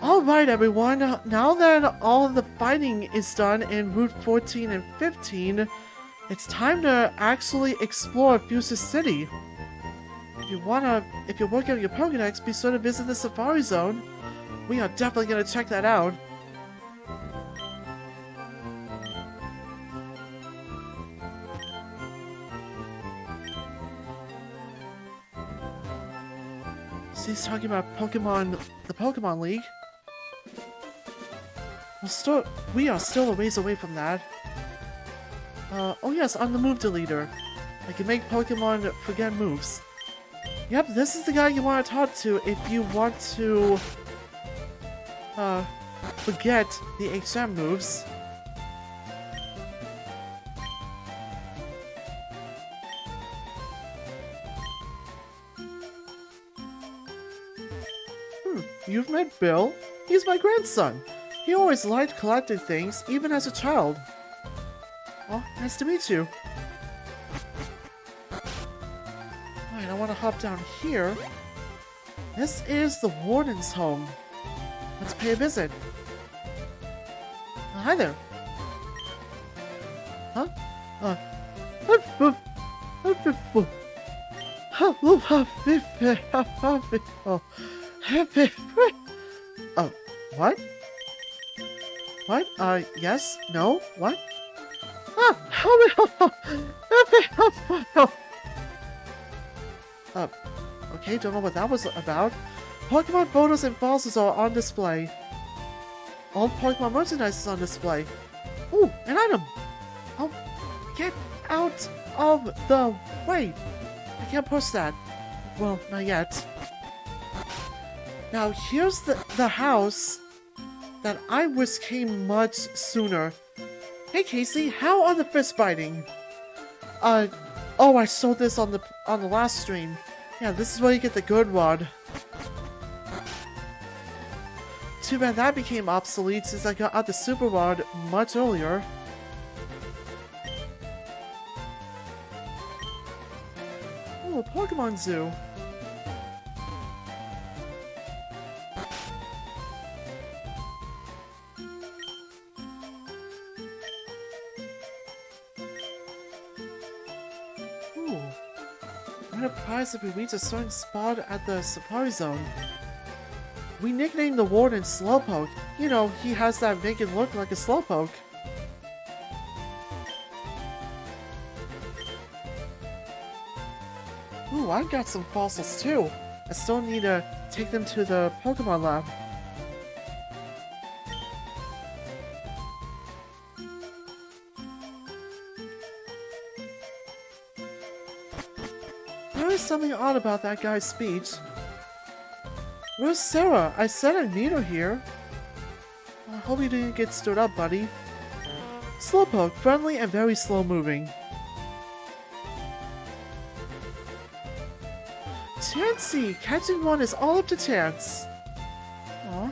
Alright everyone, now that all of the fighting is done in Route 14 and 15, it's time to actually explore Fuchsia City. If you're working on your Pokédex, be sure to visit the Safari Zone. We are definitely going to check that out. So he's talking about the Pokemon League. We are still a ways away from that. Oh yes, I'm the move deleter. I can make Pokemon forget moves. Yep, this is the guy you want to talk to if you want to forget the HM moves. You've met Bill? He's my grandson. He always liked collecting things, even as a child. Oh, nice to meet you. Alright, I want to hop down here. This is the Warden's home. Let's pay a visit. Hi there. Huh? Oh, what? What? Yes? No? What? Okay, don't know what that was about. Pokemon photos and fossils are on display. All Pokemon merchandise is on display. Ooh, an item! Oh, get out of the way! I can't push that. Well, not yet. Now, here's the house that I wish came much sooner. Hey Casey, how are the fish biting? Oh, I showed this on the last stream. Yeah, this is where you get the good rod. Too bad that became obsolete since I got out the super rod much earlier. Oh, Pokemon Zoo. I'm surprised if we reach a certain spot at the Safari Zone. We nicknamed the Warden Slowpoke. You know, he has that vacant look like a Slowpoke. Ooh, I've got some fossils too. I still need to take them to the Pokemon Lab. There is something odd about that guy's speech. Where's Sarah? I said I'd meet her here. I hope you didn't get stood up, buddy. Slowpoke, friendly and very slow-moving. Chansey! Catching one is all up to chance. Aw.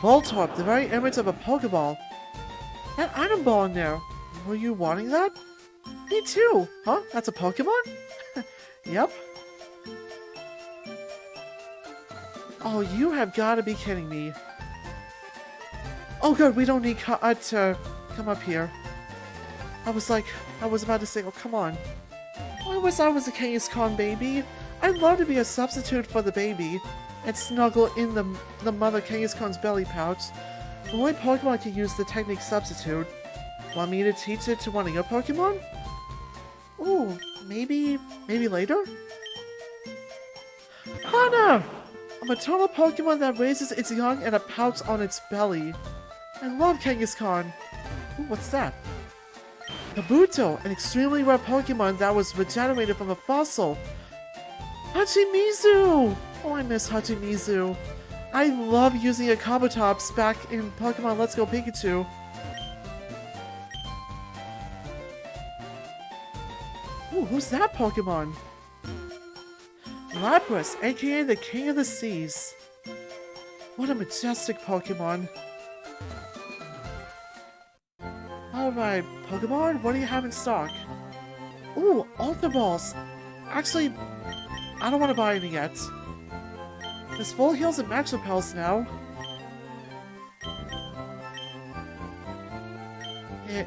Voltorb, the very image of a Pokeball. That item ball in there. Were you wanting that? Me too! Huh? That's a Pokemon? Yep. Oh, you have got to be kidding me. Oh good, we don't need to come up here. I was about to say, oh come on. I wish I was a Kangaskhan baby. I'd love to be a substitute for the baby and snuggle in the mother Kangaskhan's belly pouch. The only Pokemon can use the technique substitute. Want me to teach it to one of your Pokemon? Ooh, maybe later? Hana! A maternal Pokemon that raises its young in a pouch on its belly. I love Kangaskhan. Ooh, what's that? Kabuto, an extremely rare Pokemon that was regenerated from a fossil. Hachimizu! Oh, I miss Hachimizu. I love using a Kabutops back in Pokemon Let's Go Pikachu. Ooh, who's that Pokemon? Lapras, aka the King of the Seas. What a majestic Pokemon. Alright, Pokemon, what do you have in stock? Ooh, Ultra Balls! Actually, I don't want to buy any yet. There's full heals and max repels now.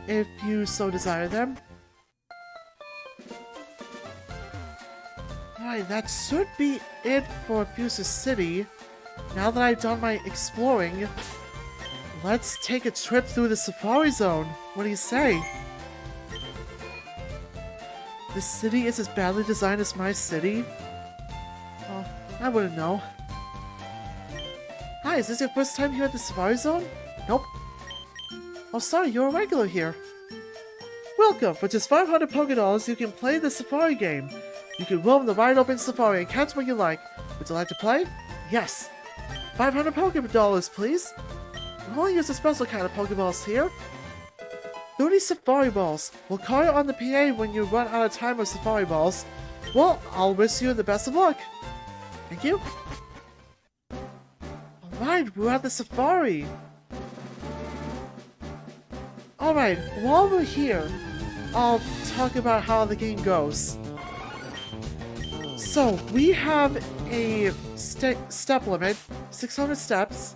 if you so desire them. Alright, that should be it for Fuchsia City. Now that I've done my exploring, let's take a trip through the Safari Zone. What do you say? This city is as badly designed as my city? Oh, I wouldn't know. Hi, is this your first time here at the Safari Zone? Nope. Oh, sorry, you're a regular here. Welcome! For just 500 Pokédollars, you can play the Safari game. You can roam the wide open Safari and catch what you like. Would you like to play? Yes. 500 Pokédollars, please. We'll only use a special kind of Pokeballs here. 30 Safari Balls. We'll call you on the PA when you run out of time of Safari Balls. Well, I'll wish you the best of luck. Thank you. Alright, we're at the Safari. Alright, while we're here, I'll talk about how the game goes. So, we have a step limit, 600 steps,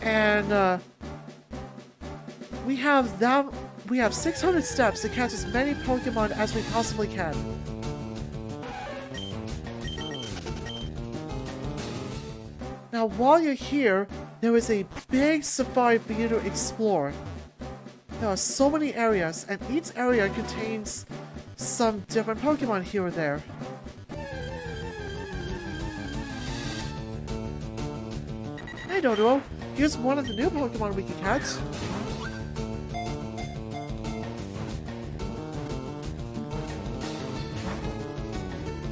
and we have 600 steps to catch as many Pokemon as we possibly can. Now, while you're here, there is a big safari for you to explore. There are so many areas, and each area contains some different Pokemon here or there. Hey Dodo, here's one of the new Pokemon we can catch.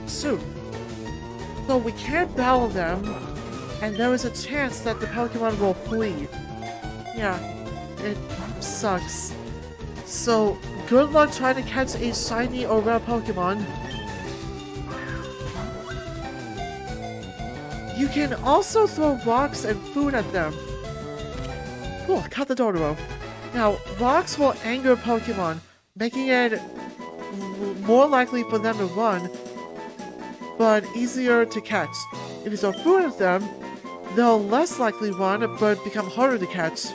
Shoot. So we can't battle them, and there is a chance that the Pokemon will flee. Yeah, it sucks. So, good luck trying to catch a shiny or rare Pokemon. You can also throw rocks and food at them. Cool, caught the Dodo. Now, rocks will anger Pokemon, making it more likely for them to run, but easier to catch. If you throw food at them, they'll less likely run, but become harder to catch.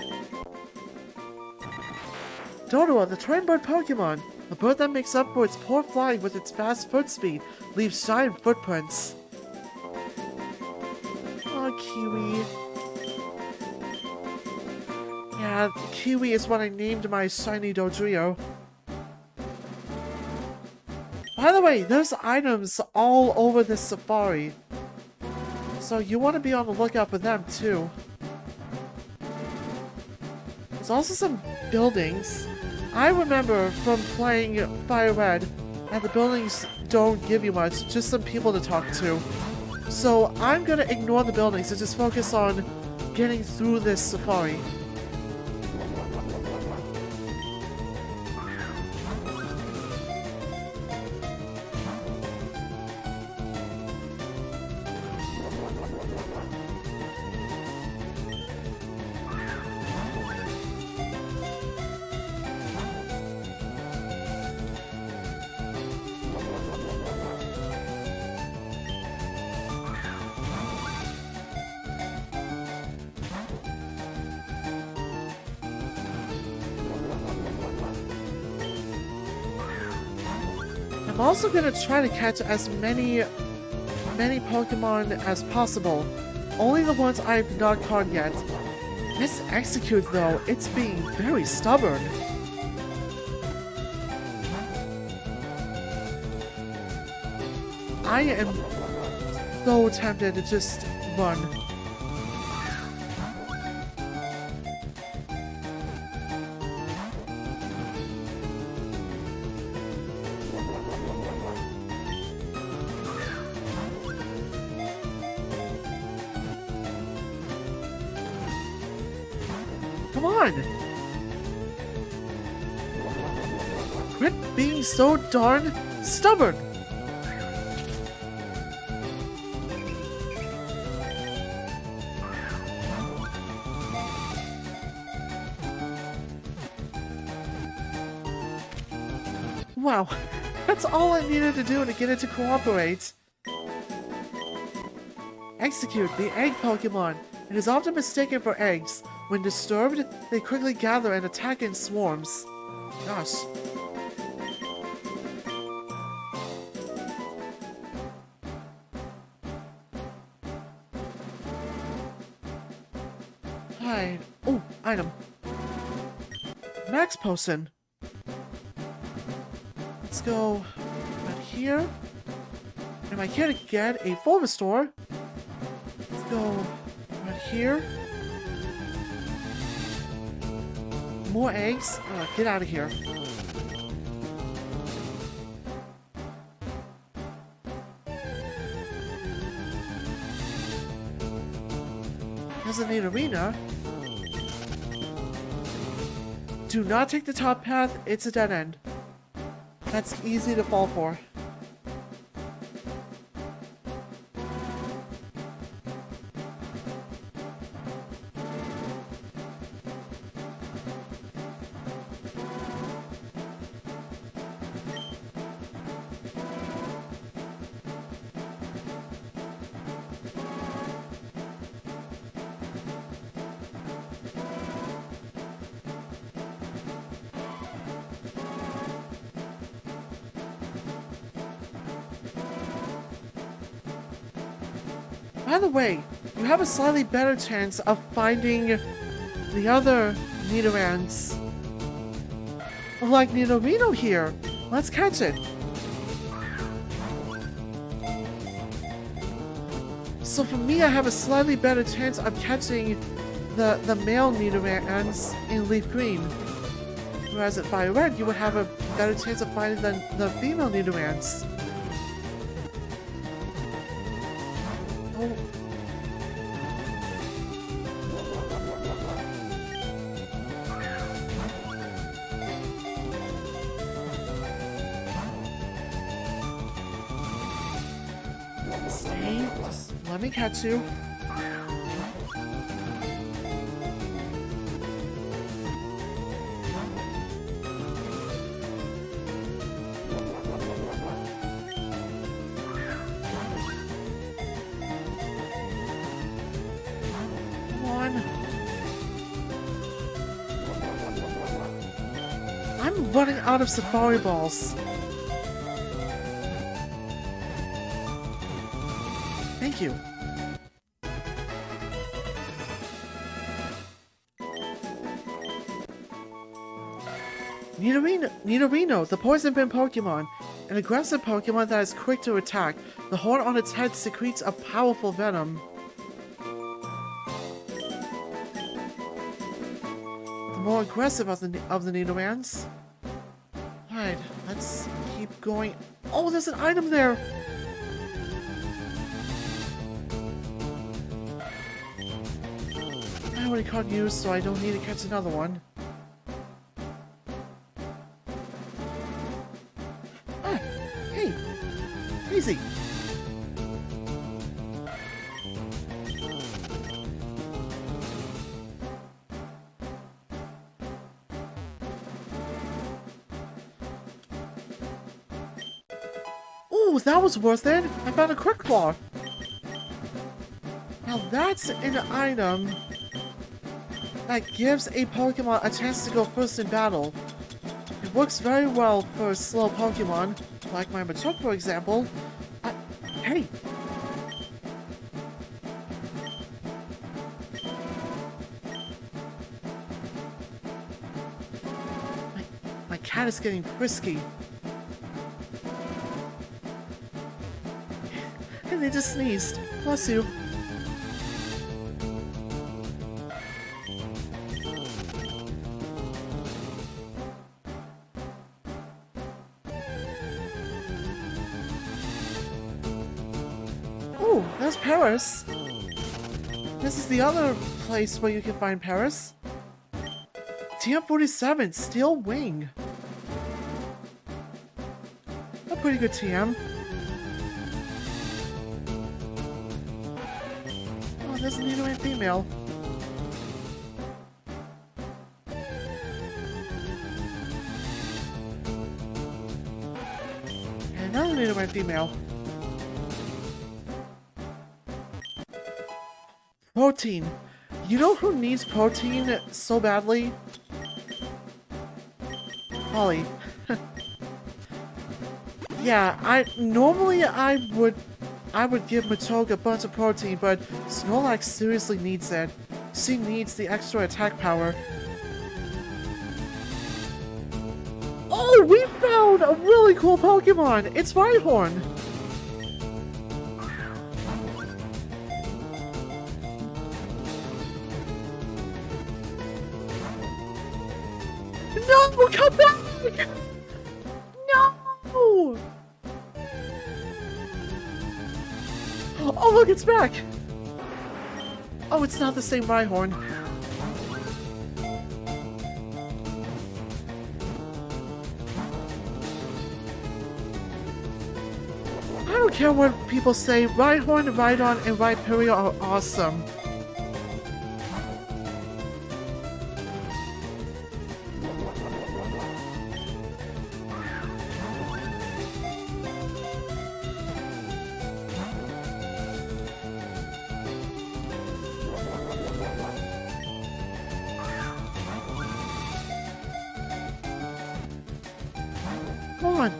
Dodo, the twin bird Pokemon. A bird that makes up for its poor flying with its fast foot speed, leaves giant footprints. Oh, Kiwi. Yeah, Kiwi is what I named my shiny Dodrio. By the way, there's items all over this safari, so you want to be on the lookout for them too. There's also some buildings. I remember from playing Fire Red that the buildings don't give you much, just some people to talk to. So I'm gonna ignore the buildings and just focus on getting through this safari. I'm also gonna try to catch as many Pokemon as possible. Only the ones I've not caught yet. This Execute though, it's being very stubborn. I am so tempted to just run. Come on! Quit being so darn stubborn! Wow, that's all I needed to do to get it to cooperate. Execute, the egg Pokemon. It is often mistaken for eggs. When disturbed, they quickly gather and attack in swarms. Gosh. Hide. Oh, item. Max potion. Let's go right here. Am I here to get a full restore? Let's go right here. More eggs. Get out of here. There's a neat arena. Do not take the top path. It's a dead end. That's easy to fall for. By the way, you have a slightly better chance of finding the other Nidorans. Like Nidorino here. Let's catch it. So for me, I have a slightly better chance of catching the male Nidorans in LeafGreen. Whereas at Fire Red, you would have a better chance of finding the female Nidorans. Oh. Stay. Just let me catch you. I'm running out of safari balls. Thank you. Nidorino, the poison bin Pokemon. An aggressive Pokemon that is quick to attack. The horn on its head secretes a powerful venom. More aggressive of the Nidorans. Alright, let's keep going. Oh, there's an item there! I already caught you, so I don't need to catch another one. Ah, hey! Easy! Ooh, that was worth it! I found a quick claw! Now that's an item that gives a Pokemon a chance to go first in battle. It works very well for slow Pokemon, like my Machoke for example. Hey! My cat is getting frisky. And they just sneezed. Bless you. Ooh, there's Paris. This is the other place where you can find Paris. TM47, Steel Wing. A pretty good TM. Oh, there's a Nidoran female. And another Nidoran female. Protein. You know who needs protein so badly? Holly. Yeah, normally I would give Machoke a bunch of protein, but Snorlax seriously needs it. She needs the extra attack power. Oh, we found a really cool Pokemon! It's Rhyhorn! No! Come back! No! Oh, look, it's back! Oh, it's not the same Rhyhorn. I don't care what people say, Rhyhorn, Rhydon, and Rhyperior are awesome. Come on.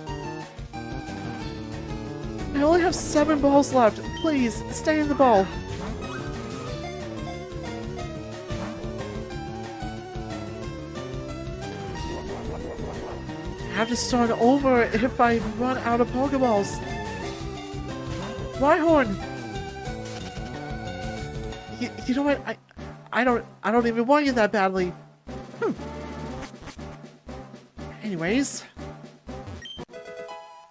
I only have 7 balls left. Please, stay in the ball. I have to start over if I run out of Pokeballs. Rhyhorn! You know what? I don't even want you that badly. Anyways.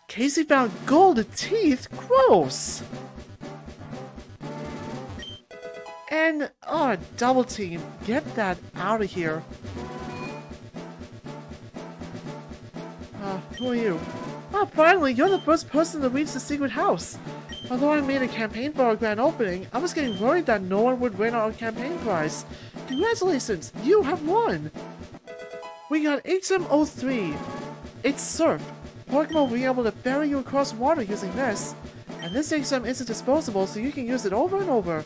Casey found gold teeth? Gross! And, oh, double team. Get that out of here. Who are you? Oh, finally, you're the first person to reach the secret house. Although I made a campaign for our grand opening, I was getting worried that no one would win our campaign prize. Congratulations, you have won! We got HM03. It's Surf. Pokemon will be able to ferry you across water using this. And this HM isn't disposable, so you can use it over and over.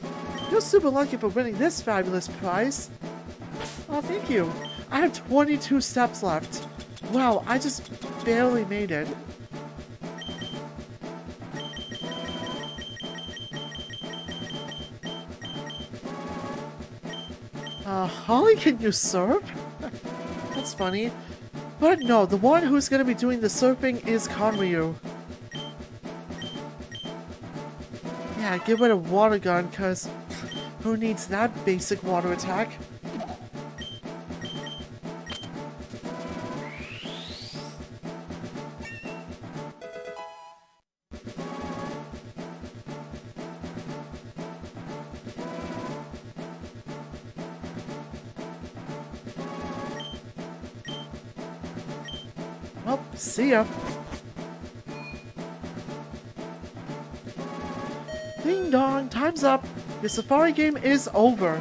You're super lucky for winning this fabulous prize. Oh, thank you. I have 22 steps left. Wow, I just barely made it. Holly can use surf? That's funny. But no, the one who's gonna be doing the surfing is Konryu. Yeah, give it a water gun, cause who needs that basic water attack? Well, see ya. Ding dong, time's up. Your safari game is over.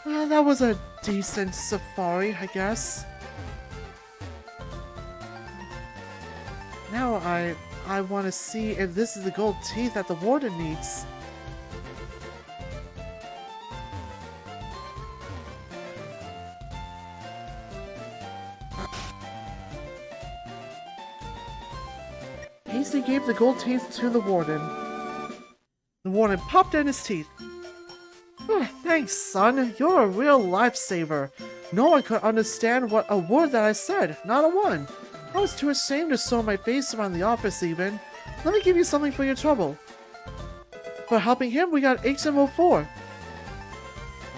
Well, that was a decent safari, I guess. Now I want to see if this is the gold teeth that the warden needs. Casey gave the gold teeth to the warden. The warden popped in his teeth. Oh, thanks, son. You're a real lifesaver. No one could understand what a word that I said. Not a one. I was too ashamed to show my face around the office even. Let me give you something for your trouble. For helping him, we got HM04.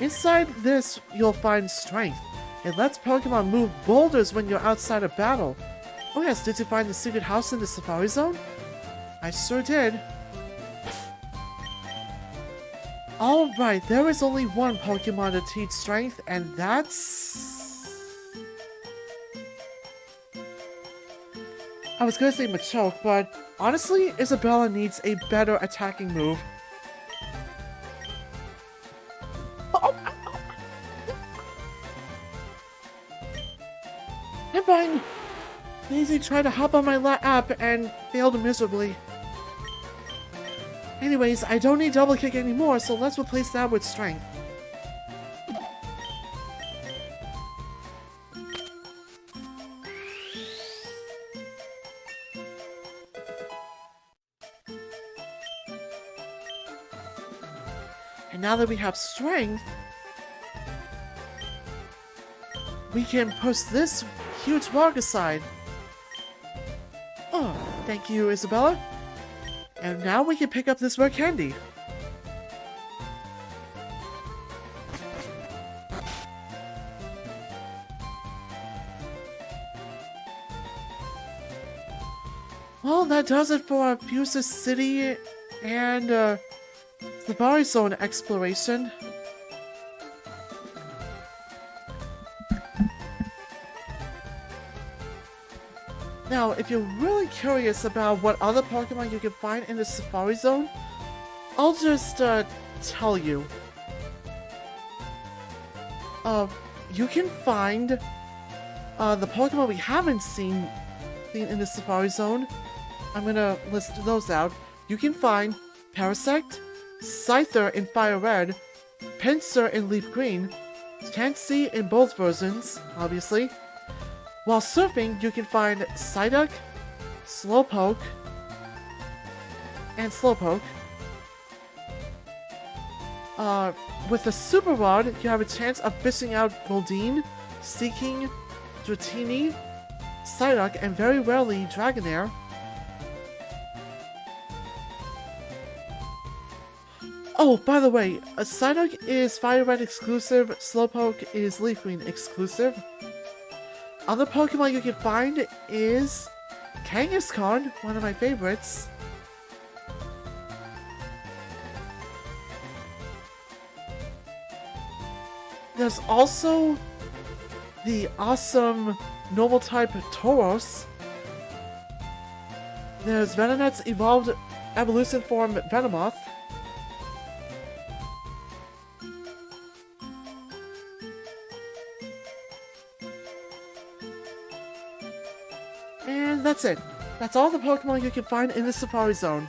Inside this, you'll find strength. It lets Pokemon move boulders when you're outside of battle. Oh yes, did you find the secret house in the Safari Zone? I sure did. Alright, there is only one Pokemon to teach strength, and that's... I was gonna say Machoke, but honestly, Isabella needs a better attacking move. Oh. I'm fine. Daisy tried to hop on my lap and failed miserably. Anyways, I don't need double kick anymore, so let's replace that with strength. And now that we have strength, we can push this huge rock aside. Oh, thank you, Isabella. And now we can pick up this rare candy. Well, that does it for our Fuchsia City and Safari Zone exploration. Now, if you're really curious about what other Pokemon you can find in the Safari Zone, I'll just tell you. You can find the Pokemon we haven't seen in the Safari Zone. I'm gonna list those out. You can find Parasect, Scyther in Fire Red, Pinsir in Leaf Green, Chansey in both versions, obviously. While surfing, you can find Psyduck, Slowpoke, and Slowpoke. With the Super Rod, you have a chance of fishing out Goldeen, Seeking, Dratini, Psyduck, and very rarely Dragonair. Oh, by the way, Psyduck is Fire Red exclusive, Slowpoke is Leaf Green exclusive. Other Pokemon you can find is Kangaskhan, one of my favorites. There's also the awesome normal type Tauros. There's Venonat's evolved evolution form Venomoth. And that's it. That's all the Pokemon you can find in the Safari Zone.